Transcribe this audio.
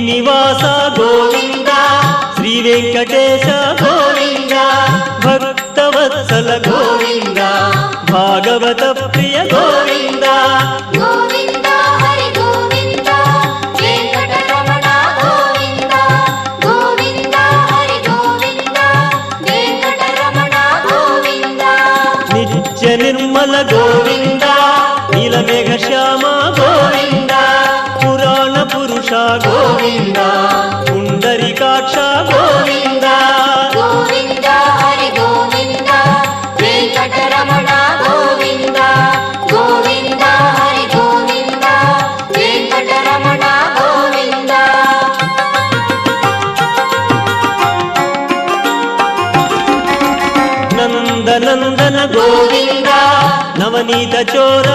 శ్రీనివాస గోవింద శ్రీ వెంకటేశ గోవింద భక్తవత్సల గోవింద భాగవత ప్రియ గోవింద గోవింద హరి గోవింద వెంకటరమణ గోవింద గోవింద హరి గోవింద వెంకటరమణ గోవింద నిత్య నిర్మల గోవింద నీలమేఘ శ్యామ గోవింద పురాణ పురుష గోవింద పుండరీకాక్ష గోవింద గోవింద హరి గోవింద వెంకటరమణ గోవింద గోవింద హరి గోవింద వెంకటరమణ గోవింద నందనందన గోవింద నవనీత చోర